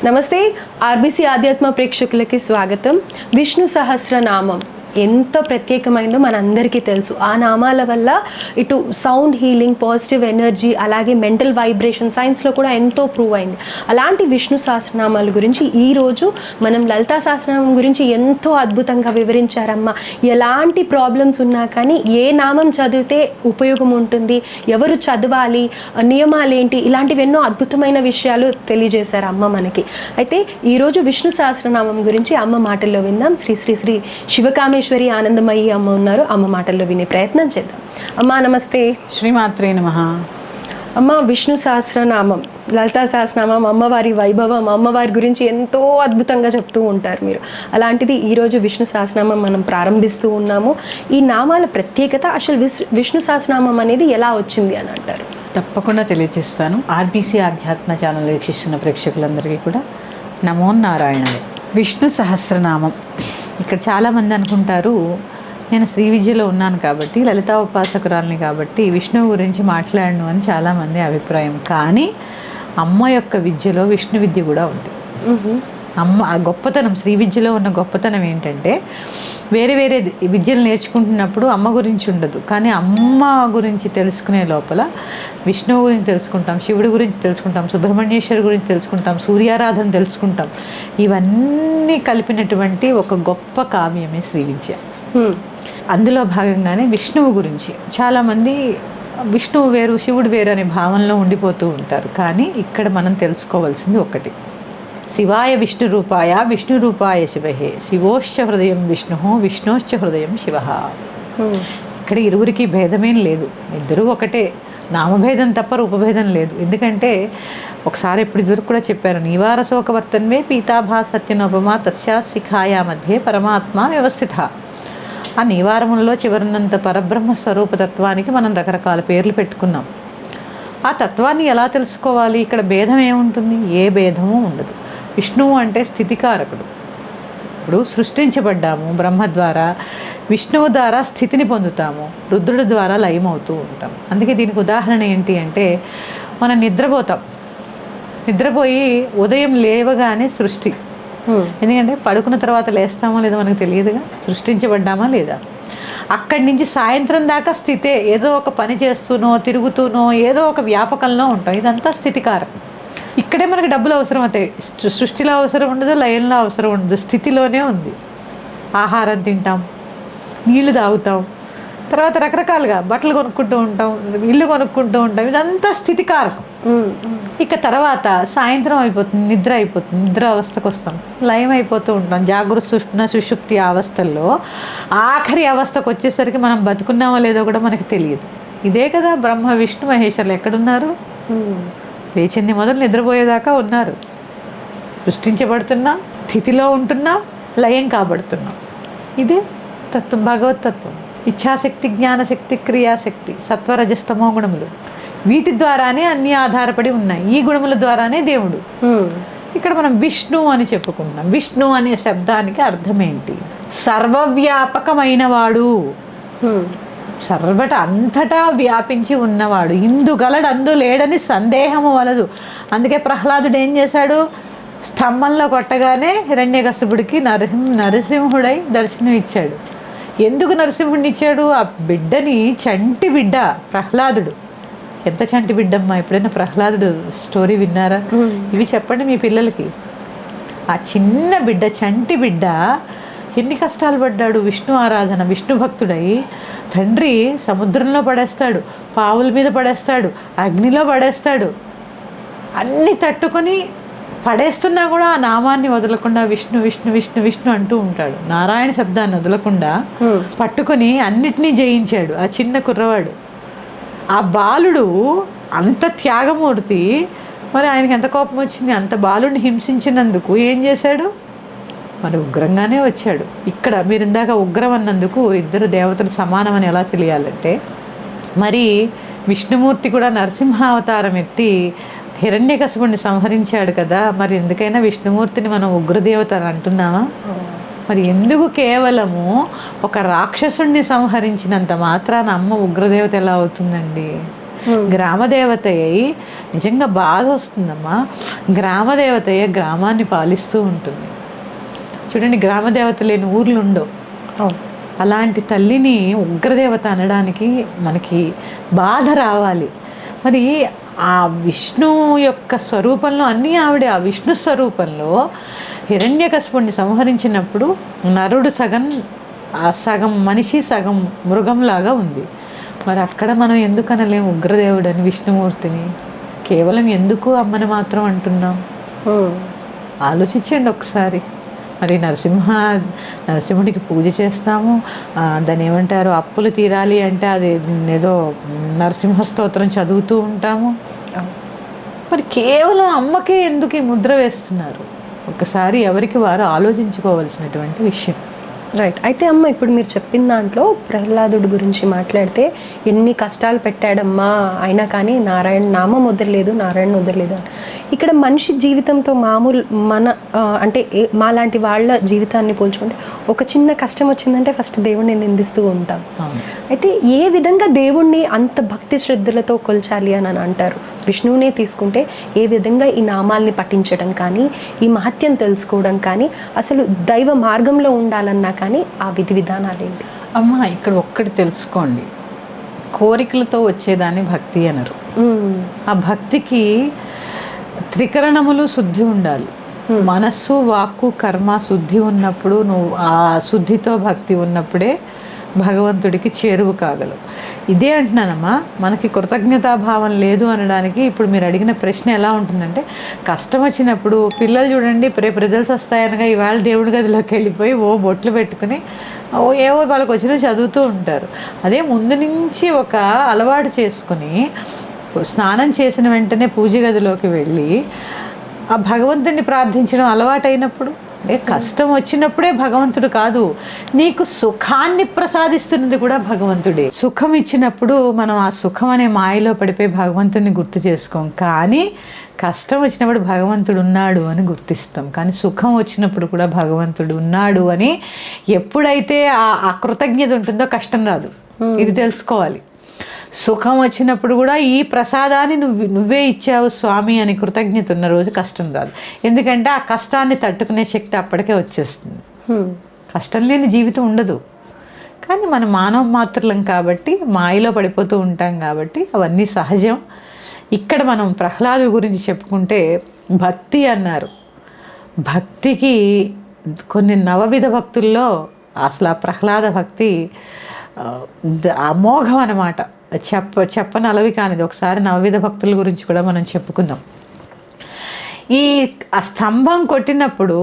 నమస్తే. ఆర్బీసీ ఆధ్యాత్మ ప్రేక్షకులకి స్వాగతం. విష్ణు సహస్రనామం ఎంత ప్రత్యేకమైందో మనందరికీ తెలుసు. ఆ నామాల వల్ల ఇటు సౌండ్ హీలింగ్, పాజిటివ్ ఎనర్జీ, అలాగే మెంటల్ వైబ్రేషన్ సైన్స్లో కూడా ఎంతో ప్రూవ్ అయింది. అలాంటి విష్ణు సహస్రనామాల గురించి ఈరోజు మనం లలితా సహస్రనామం గురించి ఎంతో అద్భుతంగా వివరించారమ్మా. ఎలాంటి ప్రాబ్లమ్స్ ఉన్నా కానీ ఏ నామం చదివితే ఉపయోగం ఉంటుంది, ఎవరు చదవాలి, నియమాలు ఏంటి, ఇలాంటివి ఎన్నో అద్భుతమైన విషయాలు తెలియజేశారు అమ్మ మనకి. అయితే ఈరోజు విష్ణు సహస్రనామం గురించి అమ్మ మాటల్లో విందాం. శ్రీ శ్రీ శ్రీ శివకామేశ్వరి ఆనందమయ్యి అమ్మ ఉన్నారు. అమ్మ మాటల్లో వినే ప్రయత్నం చేద్దాం. అమ్మ నమస్తే. శ్రీమాత్రే నమః. అమ్మ, విష్ణు సహస్రనామం, లలితా సహస్రనామం, అమ్మవారి వైభవం, అమ్మవారి గురించి ఎంతో అద్భుతంగా చెప్తూ ఉంటారు మీరు. అలాంటిది ఈరోజు విష్ణు సహస్రనామం మనం ప్రారంభిస్తూ ఉన్నాము. ఈ నామాల ప్రత్యేకత, అసలు విష్ణు సహస్రనామం అనేది ఎలా వచ్చింది అని అంటారు? తప్పకుండా తెలియజేస్తాను. ఆర్బీసీ ఆధ్యాత్మ ఛానల్ వీక్షిస్తున్న ప్రేక్షకులందరికీ కూడా నమో నారాయణలే. విష్ణు సహస్రనామం, ఇక్కడ చాలామంది అనుకుంటారు నేను శ్రీ విద్యలో ఉన్నాను కాబట్టి, లలితా ఉపాసకురాల్ని కాబట్టి విష్ణువు గురించి మాట్లాడను అని చాలామంది అభిప్రాయం. కానీ అమ్మ యొక్క విద్యలో విష్ణు విద్య కూడా ఉంది. అమ్మ ఆ గొప్పతనం, శ్రీ విద్యలో ఉన్న గొప్పతనం ఏంటంటే, వేరే వేరే విద్యలు నేర్చుకుంటున్నప్పుడు అమ్మ గురించి ఉండదు, కానీ అమ్మ గురించి తెలుసుకునే లోపల విష్ణువు గురించి తెలుసుకుంటాం, శివుడి గురించి తెలుసుకుంటాం, సుబ్రహ్మణ్యేశ్వరి గురించి తెలుసుకుంటాం, సూర్యారాధన తెలుసుకుంటాం. ఇవన్నీ కలిపినటువంటి ఒక గొప్ప కావ్యమే శ్రీ విద్య. అందులో భాగంగానే విష్ణువు గురించి చాలామంది విష్ణువు వేరు శివుడు వేరు అనే భావనలో ఉండిపోతూ ఉంటారు. కానీ ఇక్కడ మనం తెలుసుకోవాల్సింది ఒకటి: శివాయ విష్ణు రూపాయ విష్ణు రూపాయ శివహే, శివోశ్చ హృదయం విష్ణు విష్ణోశ్చ హృదయం శివ. ఇక్కడ ఇరువురికి భేదమేం లేదు, ఇద్దరూ ఒకటే. నామభేదం తప్ప రూపభేదం లేదు. ఎందుకంటే ఒకసారి ఎప్పుడు ఇదివరకు కూడా చెప్పారు, నీవారశోకవర్తన్వే పీతాభా సత్యనోపమా తస్యా శిఖాయా మధ్యే పరమాత్మ వ్యవస్థిత. ఆ నీవారములలో చివరినంత పరబ్రహ్మ స్వరూపతత్వానికి మనం రకరకాల పేర్లు పెట్టుకున్నాం. ఆ తత్వాన్ని ఎలా తెలుసుకోవాలి? ఇక్కడ భేదం ఏముంటుంది? ఏ భేదము ఉండదు. విష్ణువు అంటే స్థితికారకుడు. ఇప్పుడు సృష్టించబడ్డాము బ్రహ్మ ద్వారా, విష్ణువు ద్వారా స్థితిని పొందుతాము, రుద్రుడి ద్వారా లయమవుతూ ఉంటాం. అందుకే దీనికి ఉదాహరణ ఏంటి అంటే, మనం నిద్రపోతాం, నిద్రపోయి ఉదయం లేవగానే సృష్టి. ఎందుకంటే పడుకున్న తర్వాత లేస్తామో లేదో మనకు తెలియదుగా, సృష్టించబడ్డామా లేదా. అక్కడి నుంచి సాయంత్రం దాకా స్థితే, ఏదో ఒక పని చేస్తూనో తిరుగుతూనో ఏదో ఒక వ్యాపకంలో ఉంటాం. ఇదంతా స్థితికారకం. ఇక్కడే మనకి డబ్బులు అవసరం అవుతాయి. సృష్టిలో అవసరం ఉండదు, లయంలో అవసరం ఉండదు, స్థితిలోనే ఉంది. ఆహారం తింటాం, నీళ్లు తాగుతాం, తర్వాత రకరకాలుగా బట్టలు కొనుక్కుంటూ ఉంటాం, ఇల్లు కొనుక్కుంటూ ఉంటాం. ఇదంతా స్థితికారకం. ఇక తర్వాత సాయంత్రం అయిపోతుంది, నిద్ర అయిపోతుంది, నిద్ర అవస్థకు వస్తాం, లయం అయిపోతూ ఉంటాం. జాగృత స్వప్న సుషుప్తి అవస్థల్లో ఆఖరి అవస్థకు వచ్చేసరికి మనం బతుకున్నామో లేదో కూడా మనకు తెలియదు. ఇదే కదా బ్రహ్మ విష్ణు మహేశ్వరులు ఎక్కడున్నారు? లేచింది మొదలు నిద్రపోయేదాకా ఉన్నారు. సృష్టించబడుతున్నాం, స్థితిలో ఉంటున్నాం, లయం కాబడుతున్నాం. ఇదే తత్వం, భగవతత్వం. ఇచ్ఛాశక్తి, జ్ఞానశక్తి, క్రియాశక్తి, సత్వరజస్తమో గుణములు, వీటి ద్వారానే అన్నీ ఆధారపడి ఉన్నాయి. ఈ గుణముల ద్వారానే దేవుడు. ఇక్కడ మనం విష్ణు అని చెప్పుకుంటున్నాం. విష్ణు అనే శబ్దానికి అర్థం ఏంటి? సర్వవ్యాపకమైన వాడు, సర్వట అంతటా వ్యాపించి ఉన్నవాడు. ఇందుగలడు అందు లేడని సందేహము వలదు. అందుకే ప్రహ్లాదుడు ఏం చేశాడు? స్తంభంలో కొట్టగానే హిరణ్యకశిపుడికి నరసింహుడై దర్శనం ఇచ్చాడు. ఎందుకు నరసింహుడిని ఇచ్చాడు? ఆ బిడ్డని, చంటి బిడ్డ ప్రహ్లాదుడు. ఎంత చంటి బిడ్డమ్మా! ఎప్పుడైనా ప్రహ్లాదుడు స్టోరీ విన్నారా? ఇవి చెప్పండి మీ పిల్లలకి. ఆ చిన్న బిడ్డ, చంటి బిడ్డ ఎన్ని కష్టాలు పడ్డాడు. విష్ణు ఆరాధన, విష్ణు భక్తుడై తండ్రి సముద్రంలో పడేస్తాడు, పావుల మీద పడేస్తాడు, అగ్నిలో పడేస్తాడు, అన్నీ తట్టుకొని పడేస్తున్నా కూడా ఆ నామాన్ని వదలకుండా విష్ణు విష్ణు విష్ణు విష్ణు అంటూ ఉంటాడు. నారాయణ శబ్దాన్ని వదలకుండా పట్టుకొని అన్నిటినీ జయించాడు ఆ చిన్న కుర్రవాడు. ఆ బాలుడు అంత త్యాగమూర్తి. మరి ఆయనకి ఎంత కోపం వచ్చింది? అంత బాలుడిని హింసించినందుకు ఏం చేశాడు? మరి ఉగ్రంగానే వచ్చాడు. ఇక్కడ మీరు ఇందాక ఉగ్రం అన్నందుకు ఇద్దరు దేవతలు సమానమని ఎలా తెలియాలంటే, మరి విష్ణుమూర్తి కూడా నరసింహావతారం ఎత్తి హిరణ్యకశిపుడిని సంహరించాడు కదా, మరి ఎందుకైనా విష్ణుమూర్తిని మనం ఉగ్రదేవత అని అంటున్నామా? మరి ఎందుకు కేవలము ఒక రాక్షసుడిని సంహరించినంత మాత్రాన అమ్మ ఉగ్రదేవత ఎలా అవుతుందండి? గ్రామదేవతయ్యి నిజంగా బాధ వస్తుందమ్మా. గ్రామదేవతయ్య గ్రామాన్ని పాలిస్తూ ఉంటుంది. చూడండి, గ్రామదేవత లేని ఊర్లు ఉండవు. అలాంటి తల్లిని ఉగ్రదేవత అనడానికి మనకి బాధ రావాలి. మరి ఆ విష్ణు యొక్క స్వరూపంలో అన్నీ ఆవిడే. ఆ విష్ణు స్వరూపంలో హిరణ్యకశిపుణ్ణి సంహరించినప్పుడు నరుడు సగం మనిషి సగం మృగంలాగా ఉంది. మరి అక్కడ మనం ఎందుకు అనలేము ఉగ్రదేవుడని విష్ణుమూర్తిని? కేవలం ఎందుకు అమ్మని మాత్రం అంటున్నాం? ఆలోచించండి ఒకసారి. మరి నరసింహుడికి పూజ చేస్తాము, దాన్ని ఏమంటారు, అప్పులు తీరాలి అంటే అది ఏదో నరసింహ స్తోత్రం చదువుతూ ఉంటాము. మరి కేవలం అమ్మకే ఎందుకు ఈ ముద్ర వేస్తున్నారు? ఒకసారి ఎవరికి వారు ఆలోచించుకోవాల్సినటువంటి విషయం. రైట్. అయితే అమ్మ, ఇప్పుడు మీరు చెప్పిన దాంట్లో ప్రహ్లాదుడి గురించి మాట్లాడితే ఎన్ని కష్టాలు పెట్టాడమ్మా, అయినా కానీ నారాయణ నామం వదలలేదు, నారాయణ వదలలేదు అని. ఇక్కడ మనిషి జీవితంతో అంటే మాలాంటి వాళ్ళ జీవితాన్ని పోల్చుకుంటే ఒక చిన్న కష్టం వచ్చిందంటే ఫస్ట్ దేవుణ్ణి నిందిస్తూ ఉంటాం. అయితే ఏ విధంగా దేవుణ్ణి అంత భక్తి శ్రద్ధలతో కొల్చాలి అని అంటారు? విష్ణువునే తీసుకుంటే ఏ విధంగా ఈ నామాల్ని పఠించడం కానీ, ఈ మహత్యం తెలుసుకోవడం కానీ, అసలు దైవ మార్గంలో ఉండాలన్నా కానీ ఆ విధి విధానాలు ఏంటి? అమ్మ, ఇక్కడ ఒక్కటి తెలుసుకోండి, కోరికలతో వచ్చేదాన్ని భక్తి అనరు. ఆ భక్తికి త్రికరణములు శుద్ధి ఉండాలి. మనస్సు, వాక్కు, కర్మ శుద్ధి ఉన్నప్పుడు, నువ్వు ఆ శుద్ధితో భక్తి ఉన్నప్పుడే భగవంతుడికి చేరువు కాగలవు. ఇదే అంటున్నానమ్మా, మనకి కృతజ్ఞతాభావం లేదు అనడానికి ఇప్పుడు మీరు అడిగిన ప్రశ్న ఎలా ఉంటుందంటే, కష్టం వచ్చినప్పుడు పిల్లలు చూడండి, రేపు రిజల్ట్స్ వస్తాయనగా ఇవాళ దేవుడి గదిలోకి వెళ్ళిపోయి బొట్లు పెట్టుకుని ఏవో వాళ్ళకి వచ్చినా చదువుతూ ఉంటారు. అదే ముందు నుంచి ఒక అలవాటు చేసుకుని స్నానం చేసిన వెంటనే పూజ గదిలోకి వెళ్ళి ఆ భగవంతుడిని ప్రార్థించడం అలవాటైనప్పుడు, కష్టం వచ్చినప్పుడే భగవంతుడు కాదు, నీకు సుఖాన్ని ప్రసాదిస్తున్నది కూడా భగవంతుడే. సుఖం ఇచ్చినప్పుడు మనం ఆ సుఖం అనే మాయలో పడిపోయి భగవంతుడిని గుర్తు చేసుకోం. కానీ కష్టం వచ్చినప్పుడు భగవంతుడు ఉన్నాడు అని గుర్తిస్తాం. కానీ సుఖం వచ్చినప్పుడు కూడా భగవంతుడు ఉన్నాడు అని ఎప్పుడైతే ఆ కృతజ్ఞత ఉంటుందో కష్టం రాదు. ఇది తెలుసుకోవాలి. సుఖం వచ్చినప్పుడు కూడా ఈ ప్రసాదాన్ని నువ్వే ఇచ్చావు స్వామి అని కృతజ్ఞత ఉన్న రోజు కష్టం రాదు. ఎందుకంటే ఆ కష్టాన్ని తట్టుకునే శక్తి అప్పటికే వచ్చేస్తుంది. కష్టం లేని జీవితం ఉండదు. కానీ మనం మానవ మాత్రులం కాబట్టి మాయలో పడిపోతూ ఉంటాం కాబట్టి అవన్నీ సహజం. ఇక్కడ మనం ప్రహ్లాదు గురించి చెప్పుకుంటే భక్తి అన్నారు. భక్తికి కొన్ని నవవిధ భక్తుల్లో అసలు ఆ ప్రహ్లాద భక్తి అమోఘం అన్నమాట. చెప్పనలవి కానిది. ఒకసారి నవవిధ భక్తుల గురించి కూడా మనం చెప్పుకుందాం. ఆ స్తంభం కొట్టినప్పుడు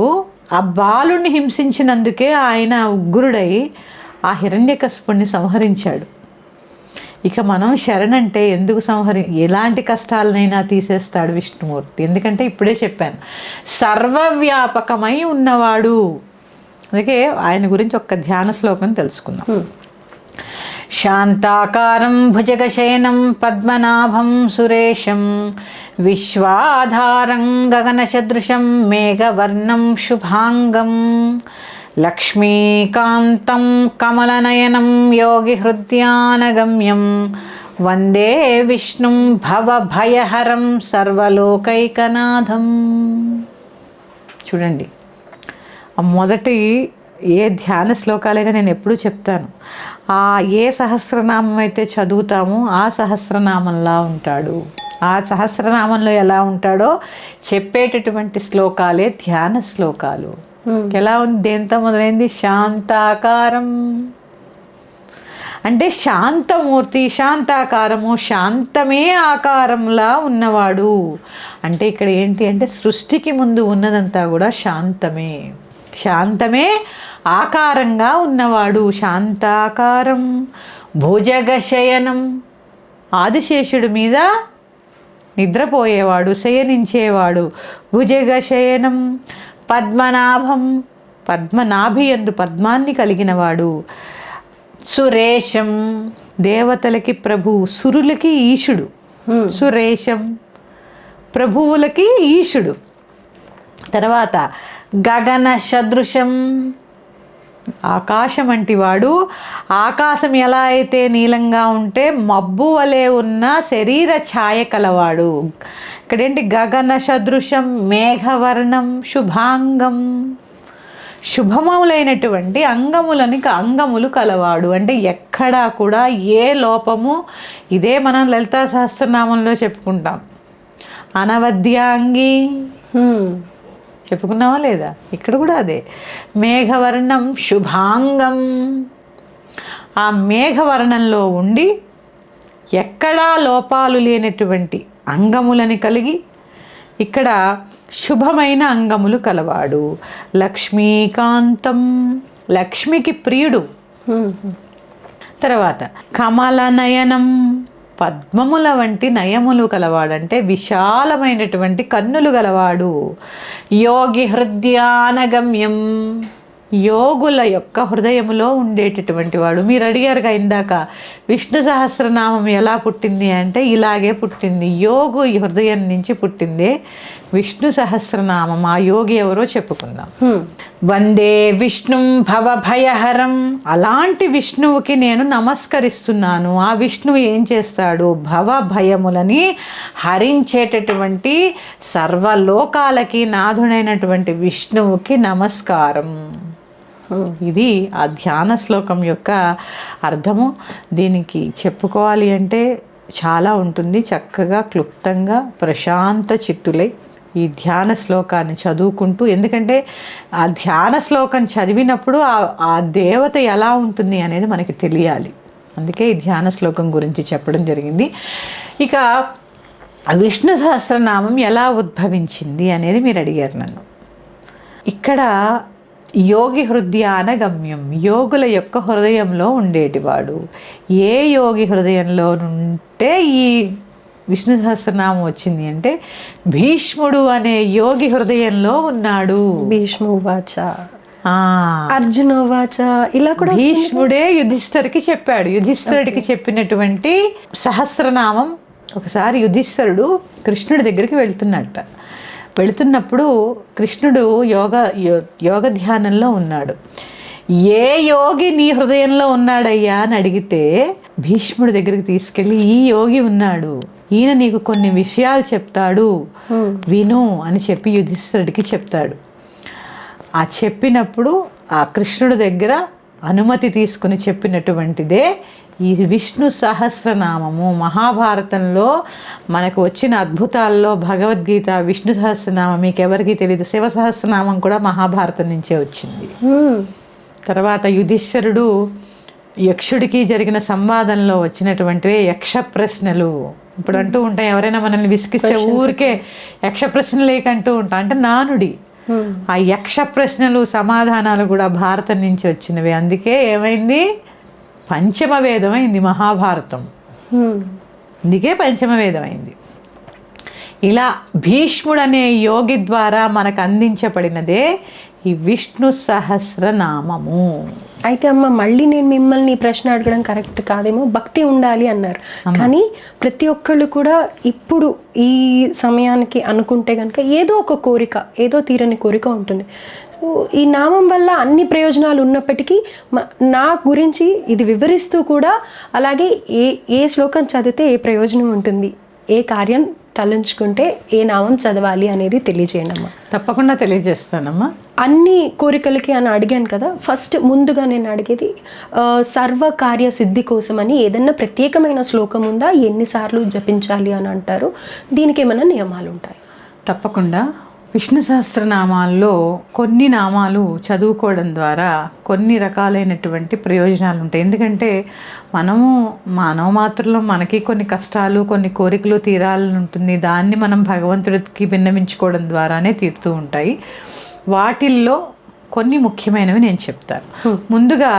ఆ బాలుని హింసించినందుకే ఆయన ఉగ్రుడై ఆ హిరణ్యకశిపుణ్ణి సంహరించాడు. ఇక మనం శరణంటే ఎందుకు ఎలాంటి కష్టాలనైనా తీసేస్తాడు విష్ణుమూర్తి. ఎందుకంటే ఇప్పుడే చెప్పాను, సర్వవ్యాపకమై ఉన్నవాడు. అందుకే ఆయన గురించి ఒక్క ధ్యాన శ్లోకం తెలుసుకుందాం. శాంతాకారం భుజగశయనం పద్మనాభం సురేశం విశ్వాధారం గగనసదృశం మేఘవర్ణం శుభాంగం లక్ష్మీకాంతం కమలనయనం యోగిహృద్యానగమ్యం వందే విష్ణుం భవభయహరం సర్వలోకైకనాథం. చూడండి, మొదటి ఏ ధ్యాన శ్లోకాలైనా నేను ఎప్పుడూ చెప్తాను, ఏ సహస్రనామం అయితే చదువుతామో ఆ సహస్రనామంలా ఉంటాడు. ఆ సహస్రనామంలో ఎలా ఉంటాడో చెప్పేటటువంటి శ్లోకాలే ధ్యాన శ్లోకాలు. ఎలా ఉంది? దేంతో మొదలైంది? శాంతాకారం అంటే శాంతమూర్తి, శాంతాకారము, శాంతమే ఆకారంలా ఉన్నవాడు. అంటే ఇక్కడ ఏంటి అంటే సృష్టికి ముందు ఉన్నదంతా కూడా శాంతమే. శాంతమే ఆకారంగా ఉన్నవాడు. శాంతాకారం భుజగశయనం, ఆదిశేషుడి మీద నిద్రపోయేవాడు, శయనించేవాడు. భుజగశయనం పద్మనాభం, పద్మనాభి యందు పద్మాన్ని కలిగినవాడు. సురేశం దేవతలకి ప్రభువు, సురులకి ఈశుడు. సురేశం ప్రభువులకి ఈశుడు. తర్వాత గగన సదృశం, ఆకాశం వంటి వాడు. ఆకాశం ఎలా అయితే నీలంగా ఉంటే మబ్బు వలె ఉన్న శరీర ఛాయ కలవాడు. ఇక్కడేంటి గగన సదృశం మేఘవర్ణం శుభాంగం, శుభములైనటువంటి అంగములు కలవాడు. అంటే ఎక్కడా కూడా ఏ లోపము, ఇదే మనం లలితా సహస్రనామంలో చెప్పుకుంటాం, అనవద్యాంగి చెప్పుకున్నావా లేదా? ఇక్కడ కూడా అదే మేఘవర్ణం శుభాంగం. ఆ మేఘవర్ణంలో ఉండి ఎక్కడా లోపాలు లేనటువంటి అంగములని కలిగి ఇక్కడ శుభమైన అంగములు కలవాడు. లక్ష్మీకాంతం, లక్ష్మికి ప్రియుడు. తర్వాత కమల నయనం, పద్మముల వంటి నయములు కలవాడంటే విశాలమైనటువంటి కన్నులు గలవాడు. యోగి హృదయానగమ్యం, యోగుల యొక్క హృదయములో ఉండేటటువంటి వాడు. మీరు అడిగారుగా ఇందాక విష్ణు సహస్రనామం ఎలా పుట్టింది అంటే ఇలాగే పుట్టింది. యోగు హృదయం నుంచి పుట్టిందే విష్ణు సహస్రనామం. ఆ యోగి ఎవరో చెప్పుకుందాం. వందే విష్ణుం భవభయహరం, అలాంటి విష్ణువుకి నేను నమస్కరిస్తున్నాను. ఆ విష్ణువు ఏం చేస్తాడు? భవ భయములని హరించేటటువంటి సర్వలోకాలకి నాథుడైనటువంటి విష్ణువుకి నమస్కారం. ఇది ఆ ధ్యాన శ్లోకం యొక్క అర్థము. దీనికి చెప్పుకోవాలి అంటే చాలా ఉంటుంది. చక్కగా క్లుప్తంగా ప్రశాంత చిత్తులై ఈ ధ్యాన శ్లోకాన్ని చదువుకుంటూ, ఎందుకంటే ఆ ధ్యాన శ్లోకం చదివినప్పుడు ఆ దేవత ఎలా ఉంటుంది అనేది మనకి తెలియాలి. అందుకే ఈ ధ్యాన శ్లోకం గురించి చెప్పడం జరిగింది. ఇక విష్ణు సహస్రనామం ఎలా ఉద్భవించింది అనేది మీరు అడిగారు నన్ను. ఇక్కడ యోగి హృదయాన గమ్యం, యోగుల యొక్క హృదయంలో ఉండేటివాడు. ఏ యోగి హృదయంలో ఉంటే ఈ విష్ణు సహస్రనామం వచ్చింది అంటే భీష్ముడు అనే యోగి హృదయంలో ఉన్నాడు. భీష్మువాచ, అర్జునోవాచ, ఇలా కూడా భీష్ముడే యుధిష్ఠిరుడికి చెప్పాడు. యుధిష్ఠిరుడికి చెప్పినటువంటి సహస్రనామం. ఒకసారి యుధిష్ఠిరుడు కృష్ణుడి దగ్గరికి వెళుతున్నప్పుడు కృష్ణుడు యోగ ధ్యానంలో ఉన్నాడు. ఏ యోగి నీ హృదయంలో ఉన్నాడయ్యా అని అడిగితే భీష్ముడి దగ్గరికి తీసుకెళ్ళి ఈ యోగి ఉన్నాడు, ఈయన నీకు కొన్ని విషయాలు చెప్తాడు, విను అని చెప్పి యుధిష్ఠిరుడికి చెప్తాడు. ఆ చెప్పినప్పుడు ఆ కృష్ణుడి దగ్గర అనుమతి తీసుకుని చెప్పినటువంటిదే ఈ విష్ణు సహస్రనామము. మహాభారతంలో మనకు వచ్చిన అద్భుతాల్లో భగవద్గీత, విష్ణు సహస్రనామం మీకు ఎవరికి తెలియదు. శివ సహస్రనామం కూడా మహాభారతం నుంచే వచ్చింది. తర్వాత యుధిష్ఠిరుడు యక్షుడికి జరిగిన సంవాదంలో వచ్చినటువంటివే యక్ష ప్రశ్నలు. ఇప్పుడు అంటూ ఉంటాం, ఎవరైనా మనల్ని విసిగిస్తే ఊరికే యక్ష ప్రశ్నలు లేకంటూ ఉంటాం, అంటే నానుడి. ఆ యక్ష ప్రశ్నలు సమాధానాలు కూడా భారతం నుంచి వచ్చినవి. అందుకే ఏమైంది? పంచమ వేదమైంది మహాభారతం. అందుకే పంచమ వేదమైంది. ఇలా భీష్ముడు అనే యోగి ద్వారా మనకు అందించబడినదే ఈ విష్ణు సహస్రనామము. అయితే అమ్మ, మళ్ళీ నేను మిమ్మల్ని ఈ ప్రశ్న అడగడం కరెక్ట్ కాదేమో. భక్తి ఉండాలి అన్నారు, కానీ ప్రతి ఒక్కళ్ళు కూడా ఇప్పుడు ఈ సమయానికి అనుకుంటే కనుక ఏదో ఒక కోరిక, ఏదో తీరని కోరిక ఉంటుంది. ఈ నామం వల్ల అన్ని ప్రయోజనాలు ఉన్నప్పటికీ నా గురించి ఇది వివరిస్తూ కూడా అలాగే ఏ శ్లోకం చదివితే ఏ ప్రయోజనం ఉంటుంది, ఏ కార్యం తలంచుకుంటే ఏ నామం చదవాలి అనేది తెలియజేయండి అమ్మా. తప్పకుండా తెలియజేస్తానమ్మా. అన్ని కోరికలకి అని అడిగాను కదా, ఫస్ట్ ముందుగా నేను అడిగేది సర్వకార్య సిద్ధి కోసమని ఏదన్నా ప్రత్యేకమైన శ్లోకం ఉందా? ఎన్నిసార్లు జపించాలి అని అంటారు? దీనికి ఏమైనా నియమాలు ఉంటాయి? తప్పకుండా. విష్ణు సహస్రనామాల్లో కొన్ని నామాలు చదువుకోవడం ద్వారా కొన్ని రకాలైనటువంటి ప్రయోజనాలు ఉంటాయి. ఎందుకంటే మనము మానవ మాత్రలో మనకి కొన్ని కష్టాలు, కొన్ని కోరికలు తీరాలని ఉంటుంది. దాన్ని మనం భగవంతుడికి విన్నవించుకోవడం ద్వారానే తీరుతూ ఉంటాయి. వాటిల్లో కొన్ని ముఖ్యమైనవి నేను చెప్తాను. ముందుగా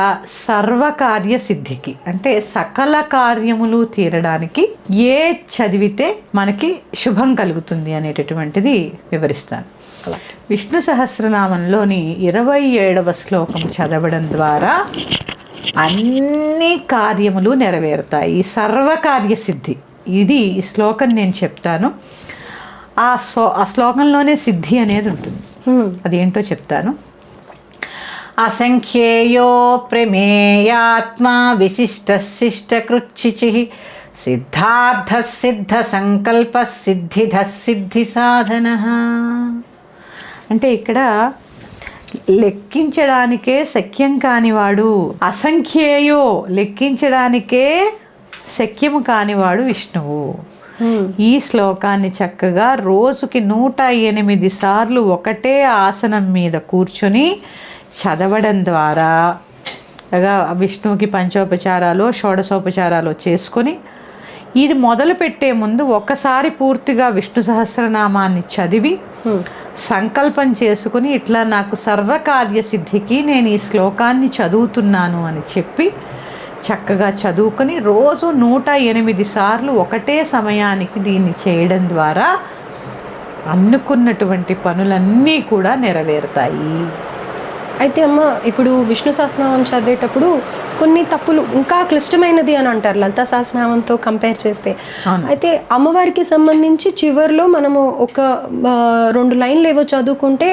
సర్వకార్య సిద్ధికి, అంటే సకల కార్యములు తీరడానికి ఏ చదివితే మనకి శుభం కలుగుతుంది అనేటటువంటిది వివరిస్తాను. విష్ణు సహస్రనామంలోని 27వ శ్లోకం చదవడం ద్వారా అన్ని కార్యములు నెరవేరుతాయి. సర్వకార్య సిద్ధి, ఇది ఈ శ్లోకం నేను చెప్తాను. ఆ శ్లోకంలోనే సిద్ధి అనేది ఉంటుంది. అదేంటో చెప్తాను. అసంఖ్యేయో ప్రమేయాత్మా విశిష్టశిష్టకృచ్చిచి సిద్ధార్థ సిద్ధ సంకల్ప సిద్ధిధ సిద్ధి సాధన. అంటే ఇక్కడ లెక్కించడానికే శక్యం కానివాడు, అసంఖ్యేయో లెక్కించడానికే శక్యము కానివాడు విష్ణువు. ఈ శ్లోకాన్ని చక్కగా రోజుకి 108 సార్లు ఒకటే ఆసనం మీద కూర్చొని చదవడం ద్వారా విష్ణువుకి పంచోపచారాలు షోడశోపచారాలు చేసుకొని ఇది మొదలు పెట్టే ముందు ఒక్కసారి పూర్తిగా విష్ణు సహస్రనామాన్ని చదివి సంకల్పం చేసుకుని ఇట్లా నాకు సర్వకార్య సిద్ధికి నేను ఈ శ్లోకాన్ని చదువుతున్నాను అని చెప్పి చక్కగా చదువుకొని రోజు 108 సార్లు ఒకటే సమయానికి దీన్ని చేయడం ద్వారా అనుకున్నటువంటి పనులన్నీ కూడా నెరవేరుతాయి. అయితే అమ్మ, ఇప్పుడు విష్ణు సహస్రనామం చదివేటప్పుడు కొన్ని తప్పులు ఇంకా క్లిష్టమైనది అని అంటారు లలితా సహస్రనామంతో కంపేర్ చేస్తే. అయితే అమ్మవారికి సంబంధించి చివరిలో మనము ఒక 2 లైన్లు ఏవో చదువుకుంటే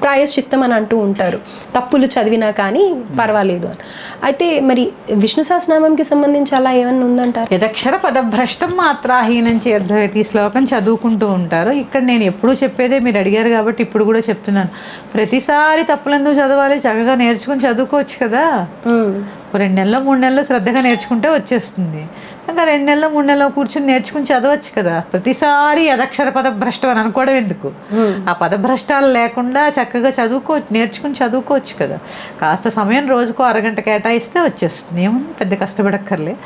ప్రాయశ్చిత్తం అని అంటూ ఉంటారు, తప్పులు చదివినా కానీ పర్వాలేదు అని. అయితే మరి విష్ణు సహస్రనామంకి సంబంధించి అలా ఏమన్నా ఉందంటారు? యదక్షర పదభ్రష్టం మాత్రాహీనం చేర్ధయతి శ్లోకం చదువుకుంటూ ఉంటారు. ఇక్కడ నేను ఎప్పుడూ చెప్పేదే, మీరు అడిగారు కాబట్టి ఇప్పుడు కూడా చెప్తున్నాను. ప్రతిసారి తప్పులను చదవాలి, చక్కగా నేర్చుకుని చదువుకోవచ్చు కదా. 2 నెలలు 3 నెలలు శ్రద్ధగా నేర్చుకుంటే వచ్చేస్తుంది. ఇంకా 2 నెలలు 3 నెలలు కూర్చొని నేర్చుకుని చదవచ్చు కదా. ప్రతిసారి యదక్షర పదభ్రష్టం అని అనుకోవడం ఎందుకు? ఆ పదభ్రష్టాలు లేకుండా చక్కగా నేర్చుకుని చదువుకోవచ్చు కదా. కాస్త సమయం రోజుకో అరగంట కేటాయిస్తే వచ్చేస్తుంది, ఏముంది పెద్ద కష్టపడక్కర్లే.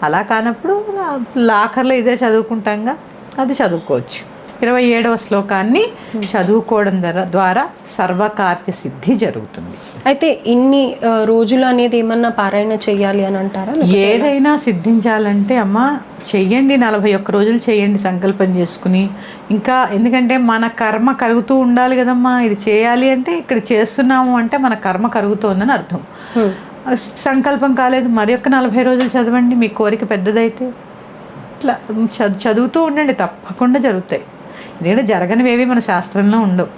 అలా కానప్పుడు ఆఖర్లో ఇదే చదువుకుంటాంగా, అది చదువుకోవచ్చు. 27వ శ్లోకాన్ని చదువుకోవడం ద్వారా సర్వకార్య సిద్ధి జరుగుతుంది. అయితే ఇన్ని రోజులు అనేది ఏమన్నా పారాయణ చెయ్యాలి అని అంటారా? ఏదైనా సిద్ధించాలంటే అమ్మ చెయ్యండి, 41 రోజులు చేయండి సంకల్పం చేసుకుని. ఇంకా ఎందుకంటే మన కర్మ కరుగుతూ ఉండాలి కదమ్మా. ఇది చేయాలి అంటే ఇక్కడ చేస్తున్నాము అంటే మన కర్మ కరుగుతోందని అర్థం. సంకల్పం కాలేదు, మరి యొక్క 40 రోజులు చదవండి, మీ కోరిక పెద్దదైతే. ఇట్లా చదువుతూ ఉండండి, తప్పకుండా జరుగుతాయి. ఎందుకంటే జరగనివేవి మన శాస్త్రంలో ఉండవు.